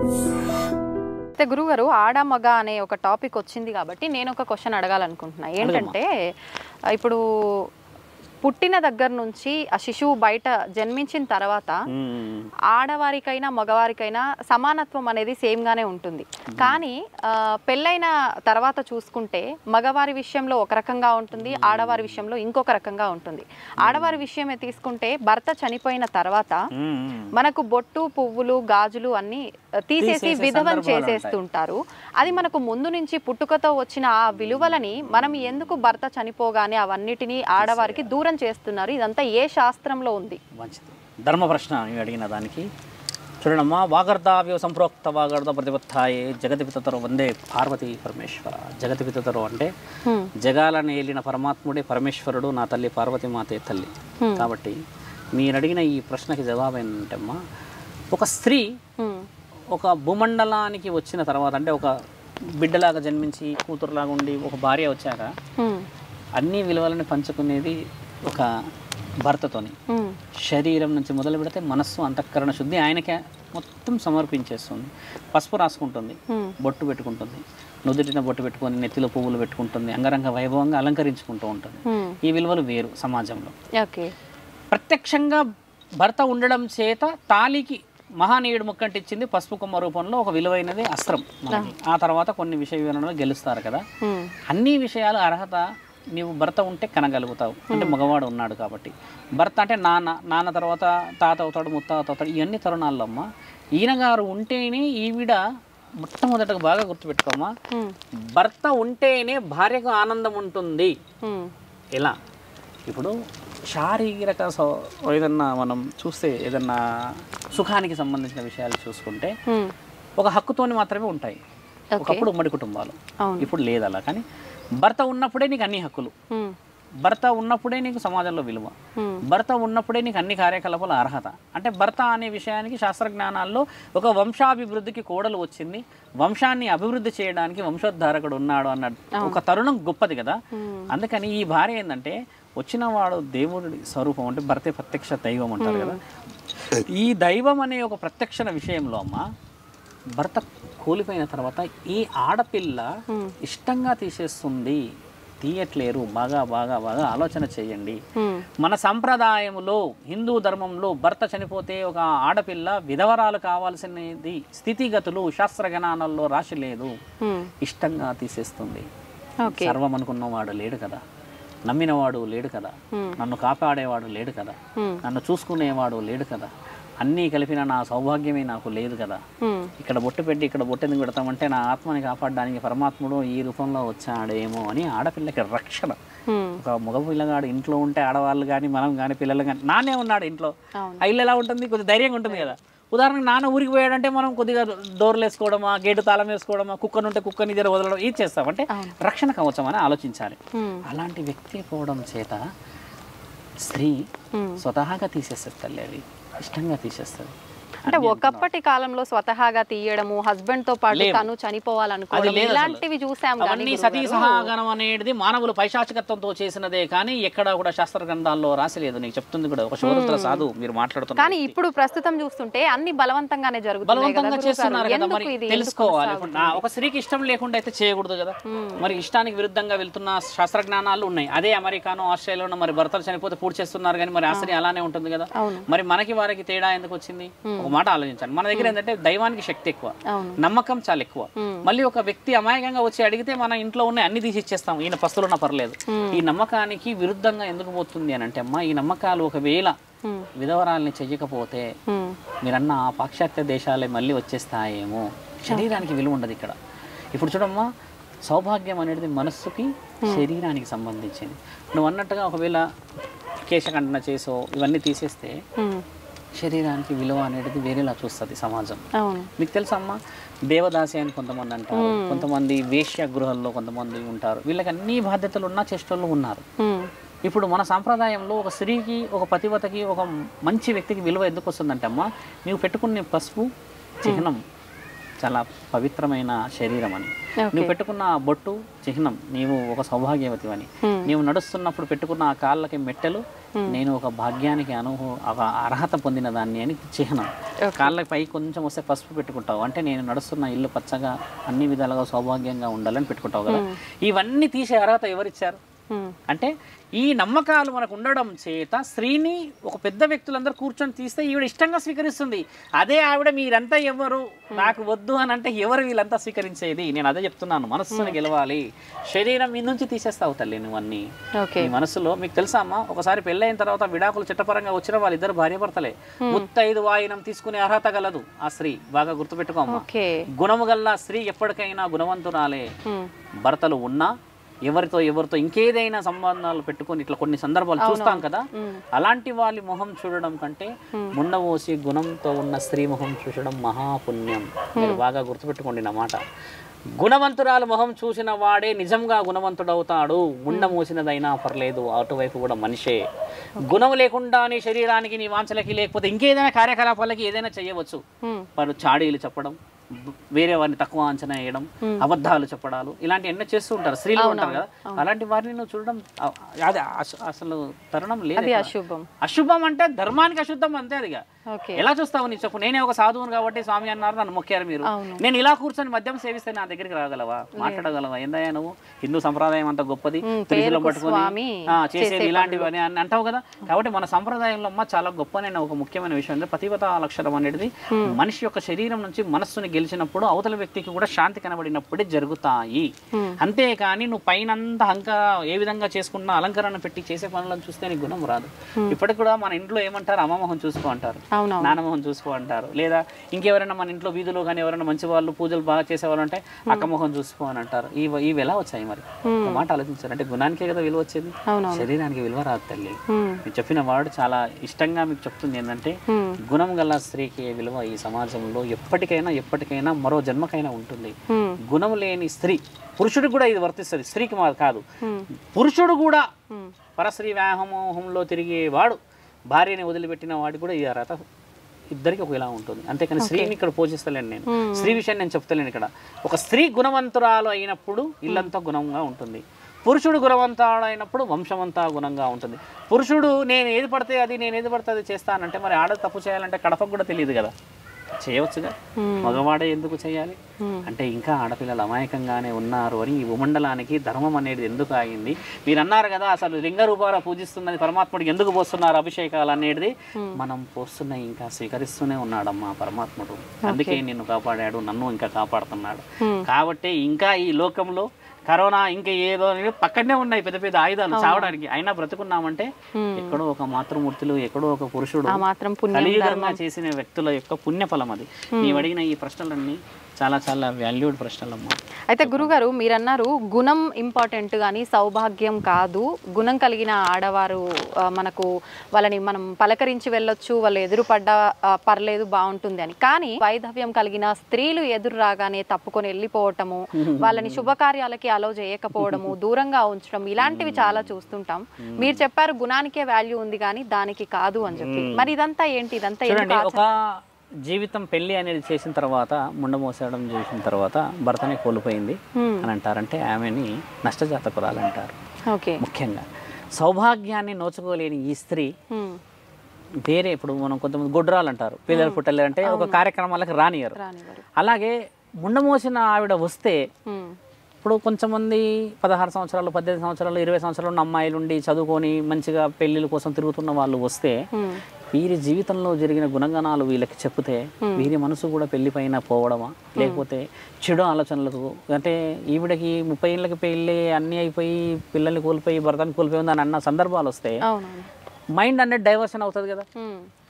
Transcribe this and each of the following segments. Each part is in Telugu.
అయితే గురుగారు ఆడ మగ అనే ఒక టాపిక్ వచ్చింది కాబట్టి నేను ఒక క్వశ్చన్ అడగాలనుకుంటున్నా. ఏంటంటే ఇప్పుడు పుట్టిన దగ్గర నుంచి ఆ శిశువు బయట జన్మించిన తర్వాత ఆడవారికైనా మగవారికైనా సమానత్వం అనేది సేమ్ గానే ఉంటుంది. కానీ పెళ్ళైన తర్వాత చూసుకుంటే మగవారి విషయంలో ఒక రకంగా ఉంటుంది, ఆడవారి విషయంలో ఇంకొక రకంగా ఉంటుంది. ఆడవారి విషయమే తీసుకుంటే భర్త చనిపోయిన తర్వాత మనకు బొట్టు పువ్వులు గాజులు అన్ని తీసేసి విధవం చేసేస్తుంటారు. అది మనకు ముందు నుంచి పుట్టుకతో వచ్చిన ఆ విలువలని మనం ఎందుకు భర్త చనిపోగానే అవన్నిటినీ ఆడవారికి దూరం చేస్తున్నారు? ఇదంతా ఏ శాస్త్రంలో ఉంది? మంచిది, ధర్మ ప్రశ్న అడిగిన దానికి. చూడమ్మా, వాగర్ధావ్య సంప్రోక్త వాగర్ధ ప్రతిపత్తాయే జగతి పితతరు వందే పార్వతీ పరమేశ్వర. జగతి పితతరు అంటే జగాలను ఏలిన పరమాత్ముడే పరమేశ్వరుడు, నా తల్లి పార్వతీ మాతే తల్లి. కాబట్టి మీరు అడిగిన ఈ ప్రశ్నకి జవాబు ఏంటంటే అమ్మా, ఒక స్త్రీ ఒక భూమండలానికి వచ్చిన తర్వాత, అంటే ఒక బిడ్డలాగా జన్మించి కూతురులాగా ఉండి ఒక భార్య వచ్చాక అన్ని విలువలను పంచుకునేది ఒక భర్తతోని. శరీరం నుంచి మొదలు పెడితే మనస్సు అంతఃకరణ శుద్ధి ఆయనకే మొత్తం సమర్పించేస్తుంది. పసుపు రాసుకుంటుంది, బొట్టు పెట్టుకుంటుంది, నుదుటిన బొట్టు పెట్టుకొని నెత్తిలో పువ్వులు పెట్టుకుంటుంది, అంగరంగ వైభవంగా అలంకరించుకుంటూ ఉంటుంది. ఈ విలువలు వేరు సమాజంలో. ప్రత్యక్షంగా భర్త ఉండడం చేత తాళికి మహానీయుడు ముక్కంటిచ్చింది పసుపు కొమ్మ రూపంలో ఒక విలువైనది అస్త్రం. ఆ తర్వాత కొన్ని విషయ వివరణలు గెలుస్తారు కదా. అన్ని విషయాలు అర్హత నీవు భర్త ఉంటే కనగలుగుతావు, అంటే మగవాడు ఉన్నాడు కాబట్టి. భర్త అంటే నాన్న తర్వాత తాత అవుతాడు, ముత్తాత అవుతాడు. ఇవన్నీ తరుణాల్లో అమ్మ ఈయన గారు ఉంటేనే ఈవిడ మొట్టమొదటగా బాగా గుర్తుపెట్టుకోమ్మా, భర్త ఉంటేనే భార్యకు ఆనందం ఉంటుంది. ఎలా? ఇప్పుడు శారీరక ఏదన్నా మనం చూస్తే, ఏదన్నా సుఖానికి సంబంధించిన విషయాలు చూసుకుంటే ఒక హక్కుతోని మాత్రమే ఉంటాయి. ఒకప్పుడు ఉమ్మడి కుటుంబాలు, ఇప్పుడు లేదు అలా. కానీ భర్త ఉన్నప్పుడే నీకు అన్ని హక్కులు, భర్త ఉన్నప్పుడే నీకు సమాజంలో విలువ, భర్త ఉన్నప్పుడే నీకు అన్ని కార్యకలాపాల అర్హత. అంటే భర్త అనే విషయానికి శాస్త్రజ్ఞానాల్లో ఒక వంశాభివృద్ధికి కోడలు వచ్చింది, వంశాన్ని అభివృద్ధి చేయడానికి వంశోద్ధారకుడు ఉన్నాడు అన్న ఒక తరుణం గొప్పది కదా. అందుకని ఈ భార్య ఏంటంటే వచ్చిన వాడు దేవుడి స్వరూపం, అంటే భర్తే ప్రత్యక్ష దైవం అంటారు కదా. ఈ దైవం అనే ఒక ప్రత్యక్ష విషయంలో అమ్మ భర్త కూలిపోయిన తర్వాత ఈ ఆడపిల్ల ఇష్టంగా తీసేస్తుంది, తీయట్లేరు. బాగా బాగా బాగా ఆలోచన చేయండి. మన సంప్రదాయంలో, హిందూ ధర్మంలో భర్త చనిపోతే ఒక ఆడపిల్ల విధవరాలు కావాల్సినది స్థితిగతులు శాస్త్రజ్ఞానాల్లో రాసి లేదు. ఇష్టంగా తీసేస్తుంది. సర్వం అనుకున్నవాడు లేడు కదా, నమ్మినవాడు లేడు కదా, నన్ను కాపాడేవాడు లేడు కదా, నన్ను చూసుకునేవాడు లేడు కదా, అన్నీ కలిపిన నా సౌభాగ్యమే నాకు లేదు కదా. ఇక్కడ బొట్టు పెట్టి ఇక్కడ బొట్టు ఎందుకు పెడతామంటే నా ఆత్మని కాపాడడానికి పరమాత్ముడు ఈ రూపంలో వచ్చాడేమో అని ఆడపిల్లకి రక్షణ. ఒక మగ పిల్లగాడు ఇంట్లో ఉంటే ఆడవాళ్ళు కానీ మనం కానీ పిల్లలు కానీ, నానే ఉన్నాడు ఇంట్లో, ఆ ఇల్లు ఎలా ఉంటుంది, కొద్దిగా ధైర్యంగా ఉంటుంది కదా. ఉదాహరణకు నాన్న ఊరికి పోయాడంటే మనం కొద్దిగా డోర్లు వేసుకోవడమా, గేటు తాళం వేసుకోవడమా, కుక్కను ఉంటే కుక్కని దగ్గర వదలడం, ఇది చేస్తామంటే రక్షణ కవచం అని ఆలోచించాలి. అలాంటి వ్యక్తి పోవడం చేత స్త్రీ స్వతహాగా తీసేస్తుంది తల్లి, అది ఇష్టంగా తీసేస్తుంది. అంటే ఒకప్పటి కాలంలో స్వతహాగా తీయడము, హస్బెండ్ తో పాటు తను చనిపోవాలనుకోవడం, ఇలాంటివి చూసాం. అవన్నీ సతీ సహగమనం అనేది మానవులు పైశాచికత్వంతో చేసినదే కానీ ఎక్కడ కూడా శాస్త్ర గ్రంథాల్లో రాసిలేదు. నీకు చెప్తుంది కూడా ఒక శోధత్ర సాధు మీరు మాట్లాడుతున్నారు. కానీ ఇప్పుడు ప్రస్తుతం చూస్తుంటే అన్ని బలవంతంగానే జరుగుతుంది, బలవంతంగా చేస్తున్నారు కదా. మరి తెలుసుకోవాలి. ఒక స్త్రీకి ఇష్టం లేకుండా అయితే చేయకూడదు కదా. మరి ఇష్టానికి విరుద్ధంగా వెళ్తున్న శాస్త్ర జ్ఞానాలు ఉన్నాయి. అదే అమెరికానో ఆస్ట్రేలియాలో మరి భర్తలు చనిపోతే పూర్తి చేస్తున్నారు, కానీ మరి ఆ స్త్రీ అలానే ఉంటుంది కదా. మరి మనకి వారికి తేడా ఎందుకు వచ్చింది? మాట ఆలోచించాలి. మన దగ్గర ఏంటంటే దైవానికి శక్తి ఎక్కువ, నమ్మకం చాలా ఎక్కువ. మళ్ళీ ఒక వ్యక్తి అమాయకంగా వచ్చి అడిగితే మన ఇంట్లో ఉన్న అన్ని తీసి ఇచ్చేస్తాం, ఈయన పస్తులున్నా పర్లేదు. ఈ నమ్మకానికి విరుద్ధంగా ఎందుకు పోతుంది అని అంటే అమ్మా, ఈ నమ్మకాలు ఒకవేళ విధవరాల్ని చెయ్యకపోతే మీరన్న ఆ పాశ్చాత్య దేశాలే మళ్ళీ వచ్చేస్తాయేమో. శరీరానికి విలువ ఉండదు ఇక్కడ. ఇప్పుడు చూడమ్మా, సౌభాగ్యం అనేది మనస్సుకి శరీరానికి సంబంధించింది. నువ్వు అన్నట్టుగా ఒకవేళ కేశఖండన చేసో ఇవన్నీ తీసేస్తే శరీరానికి విలువ అనేది వేరేలా చూస్తుంది సమాజం. మీకు తెలుసా అమ్మా, దేవదాసి అని కొంతమంది అంటారు, కొంతమంది వేశ్య గృహాల్లో కొంతమంది ఉంటారు. వీళ్ళకి అన్ని బాధ్యతలు ఉన్న చేష్టలు ఉన్నారు. ఇప్పుడు మన సాంప్రదాయంలో ఒక స్త్రీకి, ఒక పతివతకి, ఒక మంచి వ్యక్తికి విలువ ఎందుకు వస్తుందంటే అమ్మా, నీవు పెట్టుకునే పసుపు చిహ్నం చాలా పవిత్రమైన శరీరం అని, నువ్వు పెట్టుకున్న బొట్టు చిహ్నం నీవు ఒక సౌభాగ్యవతి అని, నీవు నడుస్తున్నప్పుడు పెట్టుకున్న ఆ కాళ్ళకి మెట్టెలు నేను ఒక భాగ్యానికి ఒక అర్హత పొందిన దాన్ని అని చిహ్నం. కాళ్ళపై కొంచెం వస్తే పసుపు పెట్టుకుంటావు అంటే నేను నడుస్తున్న ఇల్లు పచ్చగా అన్ని విధాలుగా సౌభాగ్యంగా ఉండాలని పెట్టుకుంటావు కదా. ఇవన్నీ తీసే అర్హత ఎవరిచ్చారు అంటే ఈ నమ్మకాలు మనకు ఉండడం చేత స్త్రీని ఒక పెద్ద వ్యక్తులందరూ కూర్చొని తీస్తే ఈవిడ ఇష్టంగా స్వీకరిస్తుంది. అదే ఆవిడ మీరంతా ఎవరు నాకు వద్దు అని అంటే ఎవరు వీళ్ళంతా స్వీకరించేది? నేను అదే చెప్తున్నాను, మనస్సును గెలవాలి, శరీరం మీ నుంచి తీసేస్తావు తల్లి నువ్వన్నీ. ఈ మనసులో మీకు తెలుసా అమ్మా, ఒకసారి పెళ్ళైన తర్వాత విడాకులు చట్టపరంగా వచ్చిన వాళ్ళిద్దరు భార్యాభర్తలే. ముత్తైదు వాయినం తీసుకునే అర్హత గలదు ఆ స్త్రీ. బాగా గుర్తుపెట్టుకోమ్మా. గుణము గల్ల స్త్రీ ఎప్పటికైనా గుణవంతురాలే. భర్తలు ఉన్నా ఎవరితో ఇంకేదైనా సంబంధాలు పెట్టుకొని ఇట్లా కొన్ని సందర్భాలు చూస్తాం కదా, అలాంటి వాళ్ళ మొహం చూడడం కంటే ముండమోసి గుణంతో ఉన్న స్త్రీ మొహం చూడడం మహాపుణ్యం. మీరు బాగా గుర్తుపెట్టుకోండి నా మాట. గుణవంతురాలు మొహం చూసిన వాడే నిజంగా గుణవంతుడవుతాడు. ముండమోసినదైనా పర్లేదు, అటువైపు కూడా మనిషే. గుణం లేకుండా నీ శరీరానికి నీ వాంఛలకి లేకపోతే ఇంకేదైనా కార్యకలాపాలకి ఏదైనా చేయవచ్చు. వారు చాడీలు చెప్పడం, వేరే వారిని తక్కువ అంచనా వేయడం, అబద్ధాలు చెప్పడాలు, ఇలాంటి ఎన్నో చేస్తూ ఉంటారు, స్త్రీలు ఉంటారు కదా. అలాంటి వారిని నువ్వు చూడడం అది అసలు తరుణం లేదు. అశుభం అంటే ధర్మానికి అశుద్ధం అంతే. అదిగా ఎలా చూస్తావు నీ చెప్పు? నేనే ఒక సాధువును కాబట్టి స్వామి అన్నారు, నన్ను మొక్కారు మీరు. నేను ఇలా కూర్చొని మద్యం సేవిస్తే నా దగ్గరికి రాగలవా, మాట్లాడగలవా? ఏందయ్యా నువ్వు హిందూ సంప్రదాయం అంత గొప్పది, త్రిశూలం పట్టుకొని చేసేది ఇలాంటివి అని అంటావు కదా. కాబట్టి మన సంప్రదాయంలో అమ్మ చాలా గొప్పనైన ఒక ముఖ్యమైన విషయం అంటే పతివ్రత లక్షణం అనేది మనిషి యొక్క శరీరం నుంచి మనస్సుని గెలిచినప్పుడు అవతల వ్యక్తికి కూడా శాంతి కనబడినప్పుడే జరుగుతాయి. అంతేకాని నువ్వు పైనంతా ఏ విధంగా చేసుకున్నా అలంకరణ పెట్టి చేసే పనులను చూస్తే నీ గుణం రాదు. ఇప్పటికి కూడా మన ఇంట్లో ఏమంటారు, అమ్మమోహం చూసుకో అంటారు, నానమోహం చూసుకో అంటారు. లేదా ఇంకెవరైనా మన ఇంట్లో వీధిలో కానీ ఎవరైనా మంచి వాళ్ళు పూజలు బాగా చేసేవాళ్ళు అంటే అక్కమోహం చూసుకో అని అంటారు. ఇవి ఎలా వచ్చాయి మరి? మాట ఆలోచించారు. అంటే గుణానికే కదా విలువ వచ్చేది, శరీరానికి విలువ రాదు తల్లి. మీరు చెప్పిన వాడు చాలా ఇష్టంగా మీకు చెప్తుంది ఏంటంటే గుణం గల స్త్రీకి విలువ ఈ సమాజంలో ఎప్పటికైనా మరో జన్మకైనా ఉంటుంది. గుణం లేని స్త్రీ, పురుషుడికి కూడా ఇది వర్తిస్తుంది, స్త్రీకి కాదు. పురుషుడు కూడా పరస్త్రీ వ్యామోహంలో తిరిగేవాడు, భార్యని వదిలిపెట్టిన వాడు కూడా ఈ అర్హత ఇద్దరికి ఒకలా ఉంటుంది. అంతేకాని స్త్రీని ఇక్కడ పోషిస్తలేను నేను, స్త్రీ విషయాన్ని నేను చెప్తలేను ఇక్కడ. ఒక స్త్రీ గుణవంతురాలు అయినప్పుడు ఇల్లంతా గుణంగా ఉంటుంది. పురుషుడు గుణవంతుడు అయినప్పుడు వంశమంతా గుణంగా ఉంటుంది. పురుషుడు నేను ఏది పడితే అది చేస్తానంటే మరి ఆడ తప్పు చేయాలంటే కడపకు కూడా తెలియదు కదా, చేయవచ్చుగా. మగవాడే ఎందుకు చేయాలి అంటే ఇంకా ఆడపిల్లలు అమాయకంగానే ఉన్నారు అని ఈ భూమండలానికి ధర్మం అనేది ఎందుకు ఆగింది? మీరు అన్నారు కదా అసలు లింగ రూపాల పూజిస్తున్నది పరమాత్ముడికి ఎందుకు పోస్తున్నారు అభిషేకాలు అనేది? మనం పోస్తున్న ఇంకా స్వీకరిస్తూనే ఉన్నాడమ్మా పరమాత్ముడు. అందుకే నిన్ను కాపాడాడు, నన్ను ఇంకా కాపాడుతున్నాడు. కాబట్టి ఇంకా ఈ లోకంలో కరోనా ఇంకా ఏదో పక్కనే ఉన్నాయి పెద్ద పెద్ద ఆయుధాలు చావడానికి, అయినా బ్రతుకున్నామంటే ఎక్కడో ఒక మాతృమూర్తులు, ఎక్కడో ఒక పురుషుడు కలియుగంగా చేసిన వ్యక్తుల యొక్క పుణ్యఫలం అది. నీవు అడిగిన ఈ ప్రశ్నలన్నీ చాలా చాలా వాల్యూడ్ ప్రశ్నలమ్మా. అయితే గురుగారు మీరు అన్నారు గుణం ఇంపార్టెంట్ కానీ సౌభాగ్యం కాదు. గుణం కలిగిన ఆడవారు మనకు వాళ్ళని మనం పలకరించి వెళ్ళొచ్చు, వాళ్ళు ఎదురు పడ్డా పర్లేదు బాగుంటుంది అని. కానీ వైధవ్యం కలిగిన స్త్రీలు ఎదురు రాగానే తప్పుకొని వెళ్ళిపోవటము, వాళ్ళని శుభకార్యాలకి అలో చేయకపోవడము, దూరంగా ఉంచడం, ఇలాంటివి చాలా చూస్తుంటాం. మీరు చెప్పారు గుణానికే వాల్యూ ఉంది కానీ దానికి కాదు అని చెప్పి. మరి ఇదంతా ఏంటి? ఇదంతా జీవితం పెళ్లి అనేది చేసిన తర్వాత ముండమోసడం చేసిన తర్వాత భర్తనే కోల్పోయింది అని అంటారంటే ఆమెని నష్టజాతకురాలు అంటారు. ముఖ్యంగా సౌభాగ్యాన్ని నోచుకోలేని ఈ స్త్రీ వేరే, ఇప్పుడు మనం కొంతమంది గొడ్రాలు అంటారు, పిల్లలు పుట్టలేరంటే ఒక కార్యక్రమాలకు రానియరు. అలాగే ముండమోసిన ఆవిడ వస్తే ఇప్పుడు కొంతమంది 16 సంవత్సరాలు 18 సంవత్సరాలు 20 సంవత్సరాలు ఉన్న అమ్మాయిలు ఉండి చదువుకొని మంచిగా పెళ్లిళ్ళ కోసం తిరుగుతున్న వాళ్ళు వస్తే వీరి జీవితంలో జరిగిన గుణగణాలు వీళ్ళకి చెప్తే వీరి మనసు కూడా పెళ్లి పైన పోవడమా, లేకపోతే చెడు ఆలోచనలకు, అంటే ఈవిడకి 30 ఏళ్ళకి పెళ్ళి అన్నీ అయిపోయి పిల్లల్ని కోల్పోయి భర్తని కోల్పోయి ఉందని అన్న సందర్భాలు వస్తే మైండ్ అనేది డైవర్షన్ అవుతుంది కదా.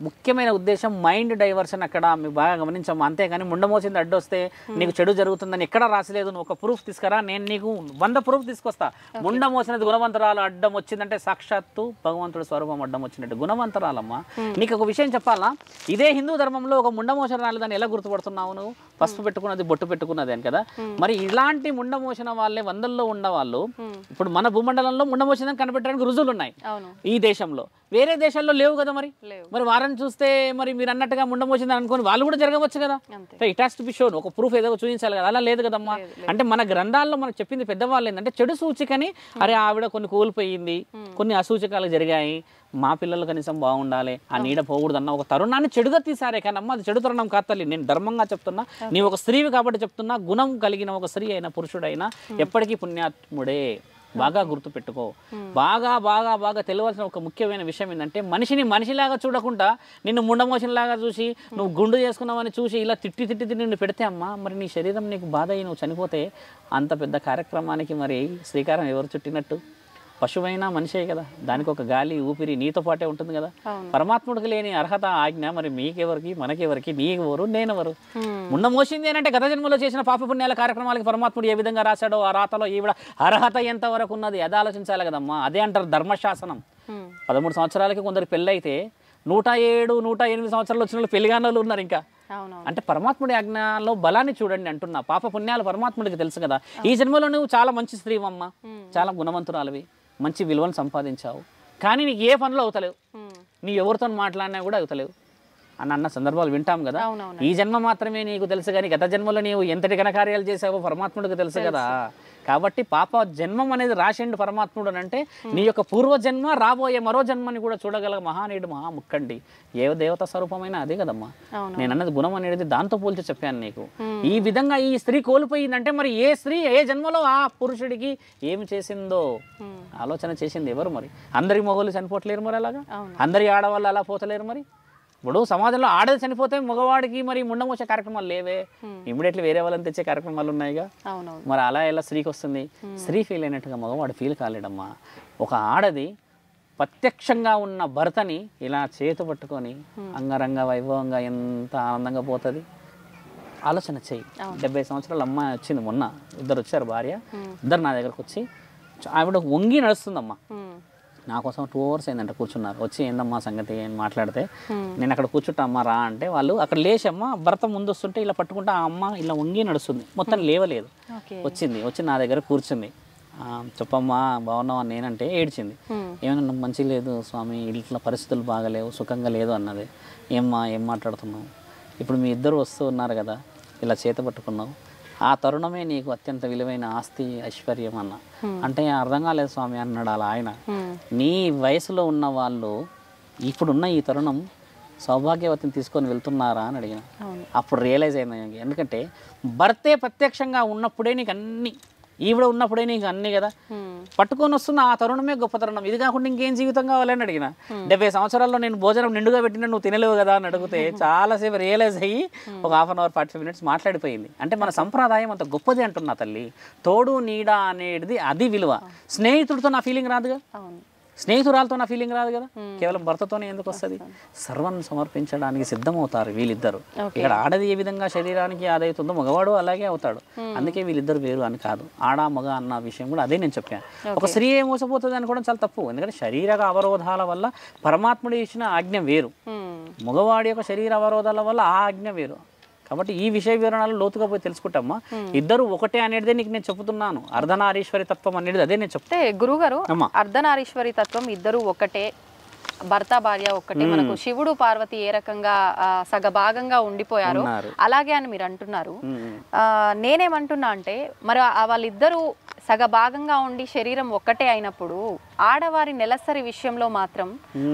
ముఖ్యమైన ఉద్దేశం మైండ్ డైవర్షన్ అక్కడ మీకు బాగా గమనించాము. అంతేగాని ముండమోసింది అడ్డొస్తే నీకు చెడు జరుగుతుందని ఎక్కడ రాసలేదు. నువ్వు ఒక ప్రూఫ్ తీసుకురా, నేను నీకు 100 ప్రూఫ్ తీసుకొస్తా. ముండమోసినది గుణవంతరాలు అడ్డం వచ్చిందంటే సాక్షాత్తు భగవంతుడి స్వరూపం అడ్డం వచ్చినట్టు గుణవంతరాలమ్మా. నీకు ఒక విషయం చెప్పాలా, ఇదే హిందూ ధర్మంలో ఒక ముండమోసిన రాలేదని ఎలా గుర్తుపడుతున్నావు నువ్వు? పసుపు పెట్టుకున్నది బొట్టు పెట్టుకున్నది అని కదా. మరి ఇలాంటి ముండమోసిన వాళ్ళే 100ల్లో ఉన్న వాళ్ళు ఇప్పుడు మన భూమండలంలో ముండమోసిందని కనిపెట్టడానికి రుజువులు ఉన్నాయి ఈ దేశంలో. వేరే దేశాల్లో లేవు కదా మరి లేవు. మరి వారిని చూస్తే మరి మీరు అన్నట్టుగా ముండమోసిందని అనుకోని వాళ్ళు కూడా జరగవచ్చు కదా. It has to be shown, ఒక ప్రూఫ్ ఏదో చూపించాలి కదా. అలా లేదు కదమ్మా. అంటే మన గ్రంథాల్లో మనకు చెప్పింది పెద్దవాళ్ళు ఏంటంటే చెడు సూచికని, అరే ఆవిడ కొన్ని కోల్పోయింది, కొన్ని అసూచకాలు జరిగాయి, మా పిల్లలు కనీసం బాగుండాలి, ఆ నీడ పోకూడదన్న ఒక తరుణాన్ని చెడుగా తీసారే. కానీ అమ్మ అది చెడు తరుణం కాదు తల్లి. నేను ధర్మంగా చెప్తున్నా, నీవు ఒక స్త్రీవి కాబట్టి చెప్తున్నా, గుణం కలిగిన ఒక స్త్రీ అయినా పురుషుడైనా ఎప్పటికీ పుణ్యాత్ముడే. బాగా గుర్తుపెట్టుకో. బాగా బాగా బాగా తెలియాల్సిన ఒక ముఖ్యమైన విషయం ఏంటంటే మనిషిని మనిషిలాగా చూడకుండా నిన్ను ముండమోషన్లాగా చూసి నువ్వు గుండు చేసుకున్నావని చూసి ఇలా తిట్టి తిట్టి తిట్టి నిన్ను పెడితే అమ్మా మరి నీ శరీరం నీకు బాధ అయ్యి నువ్వు చనిపోతే అంత పెద్ద కార్యక్రమానికి మరి శ్రీకారం ఎవరు చుట్టినట్టు? పశువైనా మనిషే కదా, దానికి ఒక గాలి ఊపిరి నీతో పాటే ఉంటుంది కదా. పరమాత్ముడికి లేని అర్హత ఆజ్ఞ మరి మీకెవరికి మనకెవరికి, నీకెవరు నేనెవరు? ముండ మోసింది అంటే గత జన్మలో చేసిన పాపపుణ్యాల కార్యక్రమాలకి పరమాత్ముడు ఏ విధంగా రాశాడో ఆ రాతలో ఈవిడ అర్హత ఎంత వరకు ఉన్నది అది ఆలోచించాలి కదమ్మా. అదే అంటారు ధర్మశాసనం. 13 సంవత్సరాలకి కొందరు పెళ్ళైతే 107, 108 సంవత్సరాలు వచ్చిన వాళ్ళు పెళ్లిగానోళ్ళు ఉన్నారు ఇంకా. అంటే పరమాత్ముడి ఆజ్ఞలో బలాన్ని చూడండి అంటున్నా. పాప పుణ్యాలు పరమాత్ముడికి తెలుసు కదా. ఈ జన్మలో నువ్వు చాలా మంచి స్త్రీవమ్మ, చాలా గుణవంతురాలివి, మంచి విలువను సంపాదించావు, కానీ నీకు ఏ పనులు అవుతలేవు, నీ ఎవరితో మాట్లాడినా కూడా అవుతలేవు అన్న సందర్భాలు వింటాం కదా. ఈ జన్మ మాత్రమే నీకు తెలుసు, కానీ గత జన్మలో నీవు ఎంతటి ఘనకార్యాలు చేసావో పరమాత్ముడికి తెలుసు కదా. కాబట్టి పాప జన్మం అనేది రాసిండు పరమాత్ముడు అంటే నీ యొక్క పూర్వజన్మ రాబోయే మరో జన్మని కూడా చూడగల మహానీయుడు మహాముక్కండి. ఏ దేవత స్వరూపమైనా అదే కదమ్మా. నేను అన్నది గుణం అనేది దాంతో పోల్చి చెప్పాను నీకు. ఈ విధంగా ఈ స్త్రీ కోల్పోయిందంటే మరి ఏ స్త్రీ ఏ జన్మలో ఆ పురుషుడికి ఏమి చేసిందో ఆలోచన చేసింది ఎవరు? మరి అందరి మొగోళ్ళు చనిపోవట్లేరు మరి అలాగా, అందరి ఆడవాళ్ళు అలా పోతలేరు మరి. ఇప్పుడు సమాజంలో ఆడది చనిపోతే మగవాడికి మరి ముండమోసే కార్యక్రమాలు లేవే, ఇమ్మీడియట్లీ వేరే వాళ్ళని తెచ్చే కార్యక్రమాలు ఉన్నాయిగా. మరి అలా ఎలా స్త్రీకి వస్తుంది? స్త్రీ ఫీల్ అయినట్టుగా మగవాడు ఫీల్ కాలేడమ్మా. ఒక ఆడది ప్రత్యక్షంగా ఉన్న భర్తని ఇలా చేతు పట్టుకొని అంగరంగ వైభవంగా ఎంత ఆనందంగా పోతుంది ఆలోచన చెయ్యి. 70 సంవత్సరాల అమ్మాయి వచ్చింది మొన్న, ఇద్దరు వచ్చారు భార్య, ఇద్దరు నా దగ్గరకు వచ్చి ఆవిడ వంగి నడుస్తుందమ్మా. నా కోసం 2 hours అయిందంట కూర్చున్నారు. వచ్చి ఏందమ్మా సంగతి అని మాట్లాడితే నేను అక్కడ కూర్చుంటా అమ్మ రా అంటే వాళ్ళు అక్కడ లేచి అమ్మ భర్త ముందు వస్తుంటే ఇలా పట్టుకుంటే ఆ అమ్మ ఇలా వంగి నడుస్తుంది, మొత్తం లేవలేదు. వచ్చి నా దగ్గర కూర్చుంది. చెప్పమ్మా బాగున్నావా నేనంటే ఏడ్చింది. ఏమన్నా మంచి లేదు స్వామి, ఇట్లా పరిస్థితులు బాగలేవు, సుఖంగా లేదు అన్నది. ఏమ్మా ఏం మాట్లాడుతున్నావు? ఇప్పుడు మీ ఇద్దరు వస్తూ ఉన్నారు కదా, ఇలా చేత పట్టుకున్నావు, ఆ తరుణమే నీకు అత్యంత విలువైన ఆస్తి ఐశ్వర్యం అన్న. అంటే అర్థం కాలేదు స్వామి అన్నాడు అలా ఆయన. నీ వయసులో ఉన్న వాళ్ళు ఇప్పుడున్న ఈ తరుణం సౌభాగ్యవతిని తీసుకొని వెళ్తున్నారా అని అడిగిన. అప్పుడు రియలైజ్ అయింది. ఎందుకంటే భర్తే ప్రత్యక్షంగా ఉన్నప్పుడే నీకు అన్ని, ఈవిడ ఉన్నప్పుడే నీకు అన్ని కదా. పట్టుకొని వస్తున్న ఆ తరుణమే గొప్ప తరుణం. ఇది కాకుండా ఇంకేం జీవితం కావాలని అడిగిన. 70 సంవత్సరాల్లో నేను భోజనం నిండుగా పెట్టినా నువ్వు తినలేవు కదా అని అడిగితే చాలాసేపు రియలైజ్ అయ్యి ఒక 1/2 hour 45 minutes మాట్లాడిపోయింది. అంటే మన సంప్రదాయం అంత గొప్పది అంటున్నా తల్లి. తోడు నీడ అనేది అది విలువ. స్నేహితుడితో నా ఫీలింగ్ రాదుగా, స్నేహితురాలతో నా ఫీలింగ్ రాదు కదా, కేవలం భర్తతోనే ఎందుకు వస్తుంది? సర్వం సమర్పించడానికి సిద్ధమవుతారు వీళ్ళిద్దరు. ఇక్కడ ఆడది ఏ విధంగా శరీరానికి ఆదవుతుందో మగవాడు అలాగే అవుతాడు. అందుకే వీళ్ళిద్దరు వేరు అని కాదు. ఆడ మగ అన్న విషయం కూడా అదే నేను చెప్పాను. ఒక స్త్రీ ఏ మోసపోతుంది అనుకోవడం చాలా తప్పు. ఎందుకంటే శరీర అవరోధాల వల్ల పరమాత్ముడు ఇచ్చిన ఆజ్ఞ వేరు, మగవాడి యొక్క శరీర అవరోధాల వల్ల ఆ ఆజ్ఞ వేరు. కాబట్టి ఈ విషయ వివరణలు లోతుగా పోయి తెలుసుకుంటామా. ఇద్దరు ఒకటే అనేది నీకు నేను చెప్తున్నాను. అర్ధనారీశ్వరి తత్వం అనేది అదే నేను చెప్తే. గురుగారు అర్ధనారీశ్వరి తత్వం ఇద్దరు ఒకటే, భర్త భార్య ఒక్కటే. మనకు శివుడు పార్వతి ఏ రకంగా సగభాగంగా ఉండిపోయారు అలాగే అని మీరు అంటున్నారు. నేనేమంటున్నా అంటే మరి వాళ్ళిద్దరూ సగభాగంగా ఉండి శరీరం ఒక్కటే అయినప్పుడు ఆడవారి నెలసరి విషయంలో మాత్రం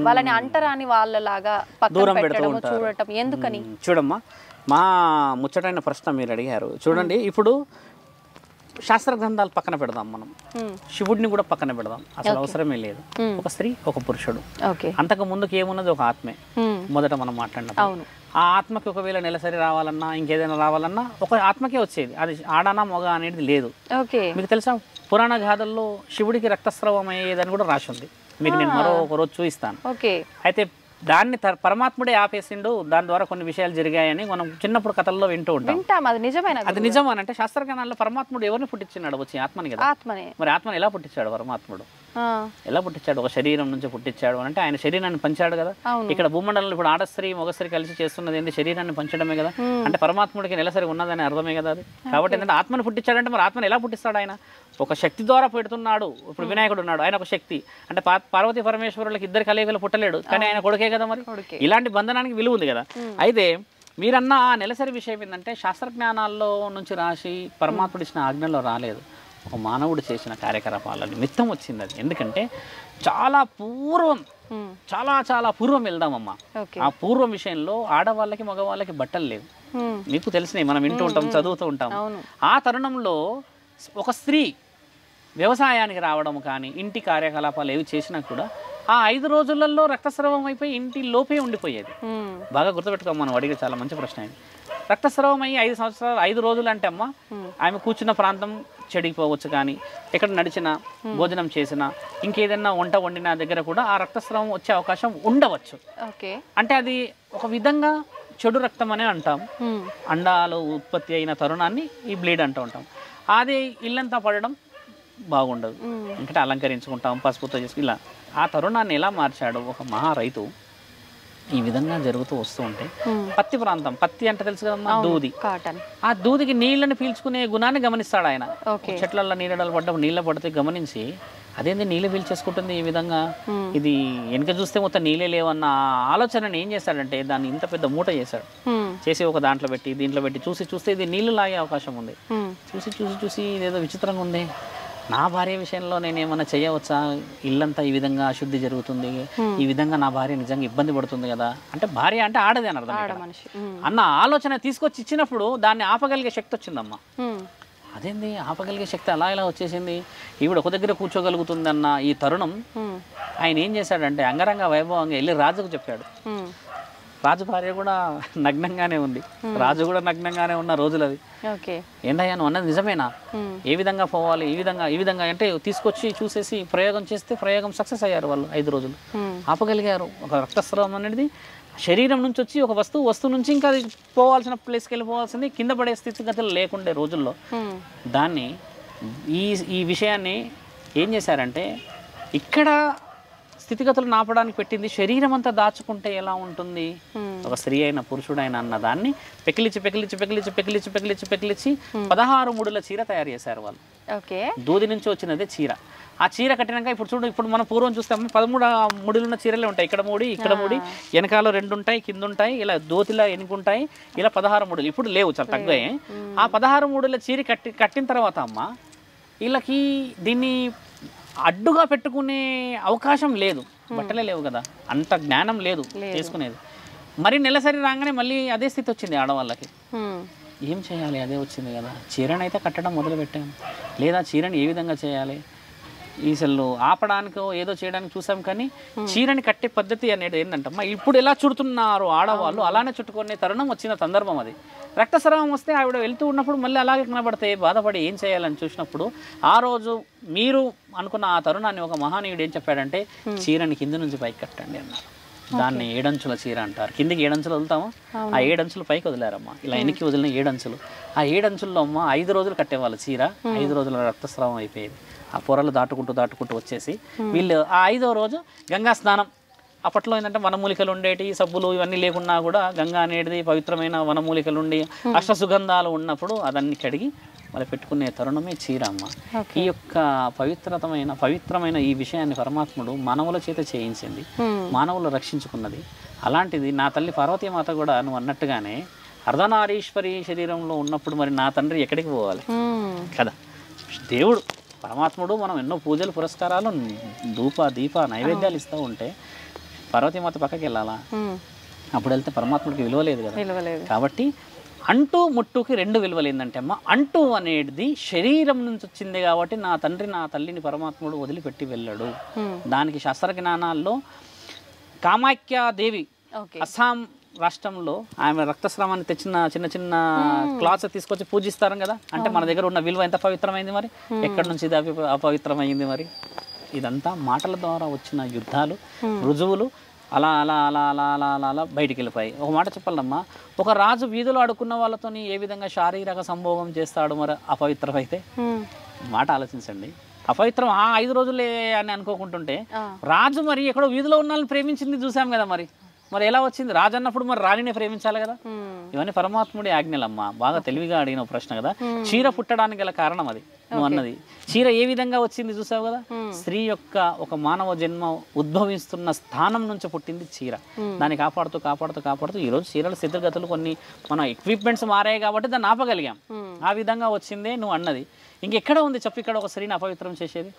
వాళ్ళని అంటరాని వాళ్ళలాగా పక్కన పెట్టడం చూడటం ఎందుకని? చూడమ్మా, మా ముచ్చటైన ప్రశ్న మీరు అడిగారు. చూడండి, ఇప్పుడు శాస్త్ర గ్రంథాలు పక్కన పెడదాం, మనం శివుడిని కూడా పక్కన పెడదాం, అసలు అవసరమే లేదు. ఒక స్త్రీ ఒక పురుషుడు, అంతకు ముందుకు ఏమున్నది ఒక ఆత్మే. మొదట మనం మాట్లాడినప్పుడు ఆ ఆత్మకి ఒకవేళ నెలసరి రావాలన్నా ఇంకేదైనా రావాలన్నా ఒక ఆత్మకే వచ్చేది. అది ఆడనా మొగ అనేది లేదు. మీకు తెలుసా, పురాణ గాథల్లో శివుడికి రక్తస్రావం అయ్యేదని కూడా రాసి ఉంది. మీకు నేను మరో ఒక రోజు చూపిస్తాను. అయితే దాన్ని పరమాత్ముడే ఆపేసిండు, దాని ద్వారా కొన్ని విషయాలు జరిగాయని మనం చిన్నప్పుడు కథల్లో వింటూ ఉంటాం. అది నిజమని అంటే శాస్త్రజ్ఞానాల్లో పరమాత్ముడు ఎవరిని పుట్టించినాడు? వచ్చి ఆత్మని కదా. మరి ఆత్మని ఎలా పుట్టించాడు పరమాత్ముడు? ఎలా పుట్టించాడు? ఒక శరీరం నుంచి పుట్టించాడు అంటే ఆయన శరీరాన్ని పంచాడు కదా. ఇక్కడ భూమండలంలో ఇప్పుడు ఆడస్త్రీ మగస్త్రీ కలిసి చేస్తున్నది ఏంటి? శరీరాన్ని పంచడమే కదా. అంటే పరమాత్ముడికి నెలసరి ఉన్నదని అర్థమే కదా అది. కాబట్టి ఏంటంటే ఆత్మను పుట్టించాడంటే మరి ఆత్మను ఎలా పుట్టిస్తాడు ఆయన? ఒక శక్తి ద్వారా పెడుతున్నాడు. ఇప్పుడు వినాయకుడు ఉన్నాడు, ఆయన ఒక శక్తి. అంటే పార్వతీ పరమేశ్వరులకు ఇద్దరు కలయికలు పుట్టలేడు, కానీ ఆయన కొడుకే కదా. మరి ఇలాంటి బంధనానికి విలువ ఉంది కదా. అయితే మీరన్న ఆ నెలసరి విషయం ఏంటంటే శాస్త్రజ్ఞానాల్లో నుంచి రాసి పరమాత్ముడు ఇచ్చిన ఆజ్ఞలో రాలేదు, ఒక మానవుడు చేసిన కార్యకలాపాల నిమిత్తం వచ్చింది అది. ఎందుకంటే చాలా పూర్వం, చాలా చాలా పూర్వం వెళ్దామమ్మా. ఆ పూర్వం విషయంలో ఆడవాళ్ళకి మగవాళ్ళకి బట్టలు లేవు, మీకు తెలిసినవి, మనం వింటూ ఉంటాం, చదువుతూ ఉంటాం. ఆ తరుణంలో ఒక స్త్రీ వ్యవసాయానికి రావడం కానీ ఇంటి కార్యకలాపాలు ఏవి చేసినా కూడా ఆ 5 రోజులలో రక్తస్రావం అయిపోయి ఇంటి లోపే ఉండిపోయేది. బాగా గుర్తుపెట్టుకో, మనం అడిగే చాలా మంచి ప్రశ్న ఇది. రక్తస్రావం అయ్యి 5 సంవత్సరాలు 5 రోజులు అంటే అమ్మ ఆమె కూర్చున్న ప్రాంతం చెడిపోవచ్చు, కానీ ఎక్కడ నడిచినా భోజనం చేసినా ఇంకేదైనా వంట వండిన దగ్గర కూడా ఆ రక్తస్రావం వచ్చే అవకాశం ఉండవచ్చు. అంటే అది ఒక విధంగా చెడు రక్తం అనే అంటాం. అండాలు ఉత్పత్తి అయిన తరుణాన్ని ఈ బ్లీడ్ అంటూ ఉంటాం. అది ఇల్లంతా పడడం బాగుండదు, ఎందుకంటే అలంకరించుకుంటాం, పసుపుతో చేసి ఇలా. ఆ తరుణాన్ని ఎలా మార్చాడు? ఒక మహా రైతు ఈ విధంగా జరుగుతూ వస్తూ ఉంటే పత్తి ప్రాంతం, పత్తి అంటే తెలుసు కదమ్మా, దూది. ఆ దూదికి నీళ్ళని పీల్చుకునే గుణాన్ని గమనిస్తాడు ఆయన. చెట్లలో నీళ్ళలు పడ్డప్పుడు నీళ్ళ పడితే గమనించి అదేంది నీళ్ళు పీల్చేసుకుంటుంది ఈ విధంగా, ఇది వెనక చూస్తే మొత్తం నీళ్ళే లేవన్న ఆలోచనని ఏం చేశాడంటే దాన్ని ఇంత పెద్ద మూట చేశాడు. చేసి ఒక దాంట్లో పెట్టి దీంట్లో పెట్టి చూస్తే ఇది నీళ్లు లాగే అవకాశం ఉంది. చూసి ఇదేదో విచిత్రంగా ఉంది, నా భార్య విషయంలో నేను ఏమన్నా చేయవచ్చా? ఇల్లంతా ఈ విధంగా అశుద్ధి జరుగుతుంది, ఈ విధంగా నా భార్య నిజంగా ఇబ్బంది పడుతుంది కదా. అంటే భార్య అంటే ఆడది అని అర్థం అన్న ఆలోచన తీసుకొచ్చి ఇచ్చినప్పుడు దాన్ని ఆపగలిగే శక్తి వచ్చిందమ్మా. అదేంది ఆపగలిగే శక్తి అలా ఎలా వచ్చేసింది? ఈవిడ ఒక దగ్గర కూర్చోగలుగుతుందన్న ఈ తరుణం ఆయన ఏం చేశాడంటే అంగరంగ వైభవంగా వెళ్ళి రాజుకు చెప్పాడు. రాజు భార్య కూడా నగ్నంగానే ఉంది, రాజు కూడా నగ్నంగానే ఉన్న రోజులు అవి. ఏంటయ్యా నువ్వు అన్నది నిజమేనా? ఏ విధంగా పోవాలి, ఈ విధంగా అంటే తీసుకొచ్చి చూసేసి ప్రయోగం చేస్తే ప్రయోగం సక్సెస్ అయ్యారు వాళ్ళు. 5 రోజులు ఆపగలిగారు. ఒక రక్తస్రావం అనేది శరీరం నుంచి వచ్చి ఒక వస్తువు నుంచి ఇంకా అది పోవాల్సిన ప్లేస్కి వెళ్ళిపోవాల్సింది, కింద పడే స్థితిగతులు లేకుండే రోజుల్లో దాన్ని ఈ విషయాన్ని ఏం చేశారంటే ఇక్కడ స్థితిగతులు నాపడానికి పెట్టింది. శరీరం అంతా దాచుకుంటే ఎలా ఉంటుంది? ఒక స్త్రీ అయిన పురుషుడైన అన్న దాన్ని పెకిలిచ్చి 16 ముడుల చీర తయారు చేశారు వాళ్ళు. దూది నుంచి వచ్చినదే చీర. ఆ చీర కట్టినాక ఇప్పుడు మనం పూర్వం చూస్తాము 13 ముడులున్న చీరలే ఉంటాయి. ఇక్కడ ముడి వెనకాల 2 ఉంటాయి, కింద ఉంటాయి, ఇలా దోతిలా ఎనుకుంటాయి, ఇలా 16 ముడులు. ఇప్పుడు లేవు, చాలా తగ్గాయి. ఆ 16 ముడుల చీర కట్టిన తర్వాత అమ్మ వీళ్ళకి దీన్ని అడ్డుగా పెట్టుకునే అవకాశం లేదు, బట్టలే లేవు కదా, అంత జ్ఞానం లేదు చేసుకునేది. మరి నెలసరి రాగానే మళ్ళీ అదే స్థితి వచ్చింది ఆడవాళ్ళకి. ఏం చేయాలి? అదే వచ్చింది కదా. చీరని అయితే కట్టడం మొదలు పెట్టాము, లేదా చీరని ఏ విధంగా చేయాలి? ఈసలు ఆపడానికో ఏదో చేయడానికి చూసాం, కానీ చీరని కట్టే పద్ధతి అనేది ఏంటంటమ్మా ఇప్పుడు ఎలా చుడుతున్నారు ఆడవాళ్ళు అలానే చుట్టుకునే తరుణం వచ్చిన సందర్భం అది. రక్తస్రావం వస్తే ఆవిడ వెళ్తూ ఉన్నప్పుడు మళ్ళీ అలాగే కనబడితే బాధపడి ఏం చేయాలని చూసినప్పుడు ఆ రోజు మీరు అనుకున్న ఆ తరుణాన్ని ఒక మహానీయుడు ఏం చెప్పాడంటే చీరని కింద నుంచి పైకి కట్టండి అన్నారు. దాన్ని 7 అంచుల చీర అంటారు. కిందికి 7 అంచులు వదులుతామా, ఆ 7 అంచులు పైకి వదిలేరమ్మా. ఇలా వెనక్కి వదిలిన 7 అంచులు. ఆ 7 అంచుల్లో అమ్మ 5 రోజులు కట్టేవాళ్ళు చీర. 5 రోజుల రక్తస్రావం అయిపోయేది. ఆ పొరలు దాటుకుంటూ వచ్చేసి వీళ్ళు ఆ 5వ రోజు గంగా స్నానం. అప్పట్లో ఏంటంటే వనమూలికలు ఉండేటి, సబ్బులు ఇవన్నీ లేకున్నా కూడా గంగా అనేది పవిత్రమైన వనమూలికలు ఉండి అష్టసుగంధాలు ఉన్నప్పుడు అదన్నీ కడిగి మళ్ళీ పెట్టుకునే తరుణమే చీర అమ్మ. ఈ యొక్క పవిత్రమైన ఈ విషయాన్ని పరమాత్ముడు మానవుల చేత చేయించింది, మానవులు రక్షించుకున్నది. అలాంటిది నా తల్లి పార్వతీమాత కూడా నువ్వు అన్నట్టుగానే అర్ధనారీశ్వరి శరీరంలో ఉన్నప్పుడు మరి నా తండ్రి ఎక్కడికి పోవాలి కదా. దేవుడు పరమాత్ముడు మనం ఎన్నో పూజలు పురస్కారాలు దీప నైవేద్యాలు ఇస్తూ ఉంటే పార్వతీమాత పక్కకి వెళ్ళాలా? అప్పుడు వెళ్తే పరమాత్ముడికి విలువ లేదు కదా. కాబట్టి అంటూ ముట్టుకి 2 విలువలు ఏంటంటే అమ్మ, అంటూ అనేది శరీరం నుంచి వచ్చింది కాబట్టి నా తండ్రి నా తల్లిని పరమాత్ముడు వదిలిపెట్టి వెళ్ళాడు. దానికి శాస్త్రజ్ఞానాల్లో కామాఖ్యాదేవి అస్సాం రాష్ట్రంలో ఆమె రక్తస్రావాన్ని తెచ్చిన చిన్న క్లాత్స్ తీసుకొచ్చి పూజిస్తారు కదా. అంటే మన దగ్గర ఉన్న విలువ ఎంత పవిత్రమైంది మరి, ఎక్కడి నుంచి ఇది అపవిత్రమైంది మరి. ఇదంతా మాటల ద్వారా వచ్చిన యుద్ధాలు, రుజువులు అలా అలా అలా అలా అలా అలా అలా బయటికి వెళ్ళిపోయి. ఒక మాట చెప్పాలమ్మా, ఒక రాజు వీధిలో అడుక్కున్న వాళ్ళతో ఏ విధంగా శారీరక సంభోగం చేస్తాడు మరి అపవిత్రమైతే? మాట ఆలోచించండి. అపవిత్రం 5 రోజులే అని అనుకోకుంటుంటే రాజు మరి ఎక్కడో వీధిలో ఉన్న వాళ్ళని ప్రేమించింది చూసాం కదా, మరి ఎలా వచ్చింది? రాజు అన్నప్పుడు మరి రాణిని ప్రేమించాలి కదా. ఇవన్నీ పరమాత్ముడి ఆజ్ఞలమ్మా. బాగా తెలివిగా అడిగిన ప్రశ్న కదా. చీర పుట్టడానికి గల కారణం అది నువ్వు అన్నది. చీర ఏ విధంగా వచ్చింది చూసావు కదా. స్త్రీ యొక్క ఒక మానవ జన్మ ఉద్భవిస్తున్న స్థానం నుంచి పుట్టింది చీర. దాన్ని కాపాడుతూ కాపాడుతూ కాపాడుతూ ఈరోజు చీరల స్థితిగతులు కొన్ని మన ఎక్విప్మెంట్స్ మారాయి కాబట్టి దాన్ని ఆపగలిగాం. ఆ విధంగా వచ్చిందే నువ్వు అన్నది. ఇంకెక్కడ ఉంది చెప్పు ఇక్కడ ఒక స్త్రీని అపవిత్రం చేసేది?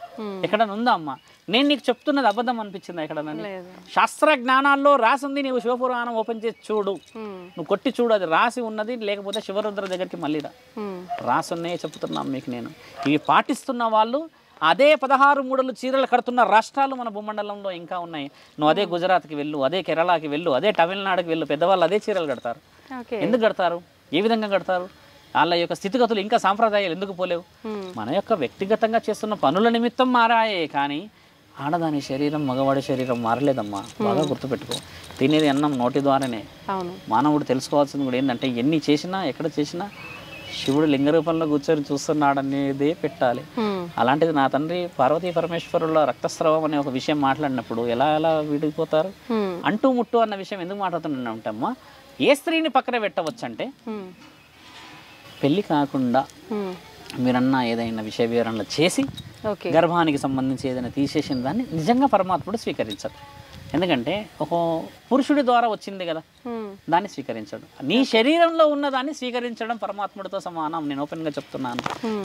ఎక్కడ ఉందా అమ్మా? నేను నీకు చెప్తున్నది అబద్ధం అనిపించిందా ఎక్కడ? శాస్త్ర జ్ఞానాల్లో రాసి ఉంది. నీవు శివపురాణం ఓపెన్ చేసి చూడు, నువ్వు కొట్టి చూడు, అది రాసి ఉన్నది. లేకపోతే శివరుద్ర దగ్గరికి మళ్ళీ రాసి ఉన్నాయే చెప్తున్నాం మీకు నేను. ఇవి పాటిస్తున్న వాళ్ళు అదే 16 మూడలు చీరలు కడుతున్న రాష్ట్రాలు మన భూమండలంలో ఇంకా ఉన్నాయి. నువ్వు అదే గుజరాత్కి వెళ్ళు, అదే కేరళకి వెళ్ళు, అదే తమిళనాడుకి వెళ్ళు, పెద్దవాళ్ళు అదే చీరలు కడతారు. ఎందుకు కడతారు? ఏ విధంగా కడతారు? వాళ్ళ యొక్క స్థితిగతులు ఇంకా సాంప్రదాయాలు ఎందుకు పోలేవు? మన యొక్క వ్యక్తిగతంగా చేస్తున్న పనుల నిమిత్తం మారాయే కానీ ఆడదాని శరీరం మగవాడి శరీరం మారలేదమ్మా. బాగా గుర్తుపెట్టుకో. తినేది అన్నం నోటి ద్వారానే. మానవుడు తెలుసుకోవాల్సింది కూడా ఏంటంటే ఎన్ని చేసినా ఎక్కడ చేసినా శివుడు లింగ రూపంలో కూర్చొని చూస్తున్నాడనేదే పెట్టాలి. అలాంటిది నా తండ్రి పార్వతీ పరమేశ్వరుల రక్తస్రావం అనే ఒక విషయం మాట్లాడినప్పుడు ఎలా విడిపోతారు? అంటూ ముట్టు అన్న విషయం ఎందుకు మాట్లాడుతున్నామంటమ్మా? ఏ స్త్రీని పక్కన పెట్టవచ్చు అంటే పెళ్లి కాకుండా మీరన్నా ఏదైనా విషయ వివరణలు చేసి గర్భానికి సంబంధించి ఏదైనా తీసేసిన దాన్ని నిజంగా పరమాత్ముడు స్వీకరించడు. ఎందుకంటే ఒక పురుషుడి ద్వారా వచ్చింది కదా, దాన్ని స్వీకరించడు. నీ శరీరంలో ఉన్న దాన్ని స్వీకరించడం పరమాత్ముడితో సమానం. నేను ఓపెన్గా చెప్తున్నాను.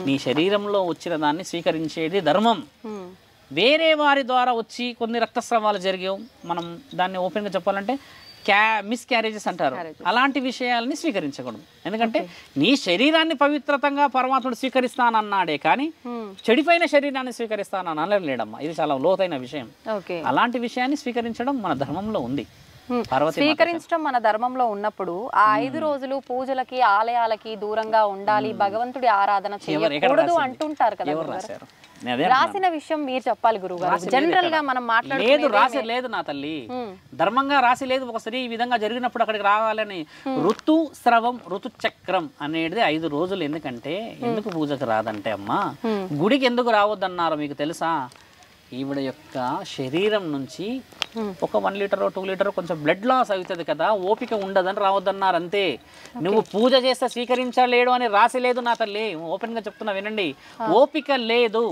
నీ శరీరంలో వచ్చిన దాన్ని స్వీకరించేది ధర్మం. వేరే వారి ద్వారా వచ్చి కొన్ని రక్తస్రావాలు జరిగావు, మనం దాన్ని ఓపెన్గా చెప్పాలంటే మిస్క్యారేజెస్ అంటారు. అలాంటి విషయాలని స్వీకరించకూడదు. ఎందుకంటే నీ శరీరాన్ని పవిత్రతంగా పరమాత్ముడు స్వీకరిస్తానన్నాడే కానీ చెడిపోయిన శరీరాన్ని స్వీకరిస్తానని అనలేడమ్మా. ఇది చాలా లోతైన విషయం. అలాంటి విషయాన్ని స్వీకరించడం మన ధర్మంలో ఉంది. స్వీకరించడం మన ధర్మంలో ఉన్నప్పుడు ఆ 5 రోజులు పూజలకి ఆలయాలకి దూరంగా ఉండాలి, భగవంతుడి ఆరాధన చేయకూడదు అంటుంటారు కదా. రాసిన విషయం మీరు చెప్పాలి గురుగారు. జనరల్ గా మనం లేదు, రాసి లేదు నా తల్లి, ధర్మంగా రాసి లేదు. ఒక స్త్రీ ఈ విధంగా జరిగినప్పుడు అక్కడికి రావాలని ఋతుస్రవం ఋతుచక్రం అనేది 5 రోజులు. ఎందుకంటే ఎందుకు పూజకు రాదంటే అమ్మా, గుడికి ఎందుకు రావద్దన్నారు మీకు తెలుసా? ఈవిడ యొక్క శరీరం నుంచి ఒక 1 లీటర్ 2 లీటర్ కొంచెం బ్లడ్ లాస్ అవుతుంది కదా, ఓపిక ఉండదని రావద్దన్నారు అంతే. నువ్వు పూజ చేస్తే స్వీకరించలేడు అని రాసి లేదు నా తల్లి. ఓపెన్గా చెప్తున్నా వినండి. ఓపిక లేదు,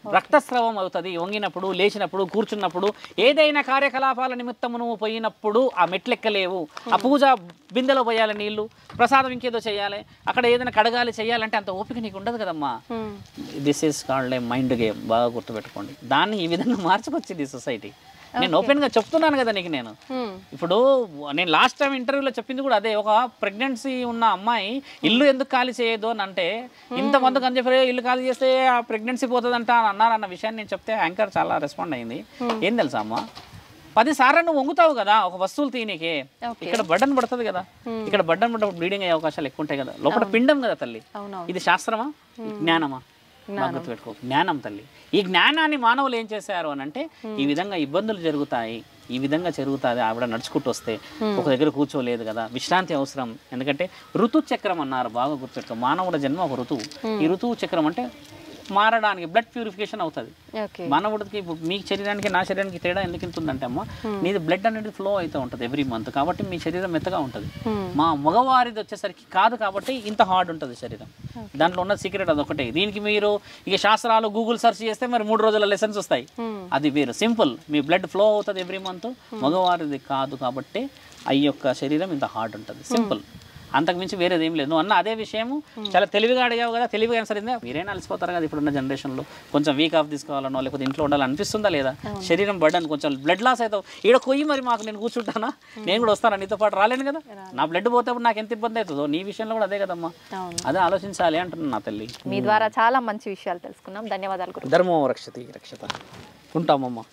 రక్తస్రావం అవుతుంది వంగినప్పుడు, లేచినప్పుడు, కూర్చున్నప్పుడు, ఏదైనా కార్యకలాపాల నిమిత్తము నువ్వు పోయినప్పుడు ఆ మెట్లెక్కలేవు. ఆ పూజ బిందెలో పోయాలి నీళ్లు, ప్రసాదం ఇంకేదో చేయాలి, అక్కడ ఏదైనా కడగాలి చేయాలంటే అంత ఓపిక నీకు ఉండదు కదమ్మా. This is called a mind game. బాగా గుర్తుపెట్టుకోండి. దాన్ని ఈ విధంగా మార్చుకొచ్చింది సొసైటీ. నేను ఓపెన్గా చెప్తున్నాను కదా నీకు. నేను ఇప్పుడు నేను లాస్ట్ టైం ఇంటర్వ్యూలో చెప్పింది కూడా అదే. ఒక ప్రెగ్నెన్సీ ఉన్న అమ్మాయి ఇల్లు ఎందుకు ఖాళీ చేయదు అని అంటే, ఇంతమంది అని చెప్పి ఇల్లు ఖాళీ చేస్తే ఆ ప్రెగ్నెన్సీ పోతుందంట అని అన్నారన్న విషయాన్ని నేను చెప్తే యాంకర్ చాలా రెస్పాండ్ అయింది. ఏం తెలుసా అమ్మా, 10 సార్లు నువ్వు వంగుతావు కదా ఒక వస్తువులు తీనికే, ఇక్కడ బడ్డన్ పడుతుంది కదా, ఇక్కడ బడ్డన్ పడ్డప్పుడు బ్లీడింగ్ అయ్యే అవకాశాలు ఎక్కువ ఉంటాయి కదా. లోపల పిండం కదా తల్లి. ఇది శాస్త్రమా జ్ఞానమా? గుర్తుపెట్టుకో, జ్ఞానం తల్లి. ఈ జ్ఞానాన్ని మానవులు ఏం చేశారు అని అంటే, ఈ విధంగా ఇబ్బందులు జరుగుతాయి, ఈ విధంగా జరుగుతుంది. ఆవిడ నడుచుకుంటూ వస్తే ఒక దగ్గర కూర్చోలేదు కదా, విశ్రాంతి అవసరం. ఎందుకంటే ఋతుచక్రం అన్నారు. బాగా గుర్తుపెట్టుకో, మానవుడి జన్మ ఒక ఋతువు. ఈ ఋతువు చక్రం అంటే మారడానికి బ్లడ్ ప్యూరిఫికేషన్ అవుతుంది మానవుడికి. ఇప్పుడు మీ శరీరానికి నా శరీరానికి తేడా ఎందుకు ఉంటుందంటే అమ్మ, నీది బ్లడ్ అనేది ఫ్లో అవుతూ ఉంటుంది ఎవ్రీ మంత్, కాబట్టి మీ శరీరం మెత్తగా ఉంటుంది. మా మగవారిది వచ్చేసరికి కాదు, కాబట్టి ఇంత హార్డ్ ఉంటుంది శరీరం. దాంట్లో ఉన్న సీక్రెట్ అదొకటే. దీనికి మీరు ఇక శాస్త్రాలు గూగుల్ సెర్చ్ చేస్తే మరి 3 రోజుల లెసన్స్ వస్తాయి. అది వేరు, సింపుల్. మీ బ్లడ్ ఫ్లో అవుతుంది ఎవ్రీ మంత్, మగవారిది కాదు కాబట్టి ఈ యొక్క శరీరం ఇంత హార్డ్ ఉంటుంది. సింపుల్, అంతకుమించి వేరేది ఏం లేదు. నువ్వు అన్న అదే విషయము చాలా తెలివిగా అడిగావు కదా, తెలివిగా సరైందా? మీరైనా అలసిపోతారు కదా ఇప్పుడున్న జనరేషన్లో. కొంచెం వీక్ ఆఫ్ తీసుకోవాలనో లేకపోతే ఇంట్లో ఉండాలనిపిస్తుందా లేదా? శరీరం బర్డన్, కొంచెం బ్లడ్ లాస్ అవుతావు. ఈడ కొయ్యి మరి మాకు నేను కూర్చుంటానా, నేను కూడా వస్తాను నీతో పాటు, రాలేను కదా. నా బ్లడ్ పోతే నాకు ఎంత ఇబ్బంది అవుతుందో, నీ విషయంలో కూడా అదే కదమ్మా. అదే ఆలోచించాలి అంటున్నాను నా తల్లి. మీ ద్వారా చాలా మంచి విషయాలు తెలుసుకున్నాం. ధన్యవాదాలు. ధర్మో రక్షతి రక్షత. ఉంటామమ్మా.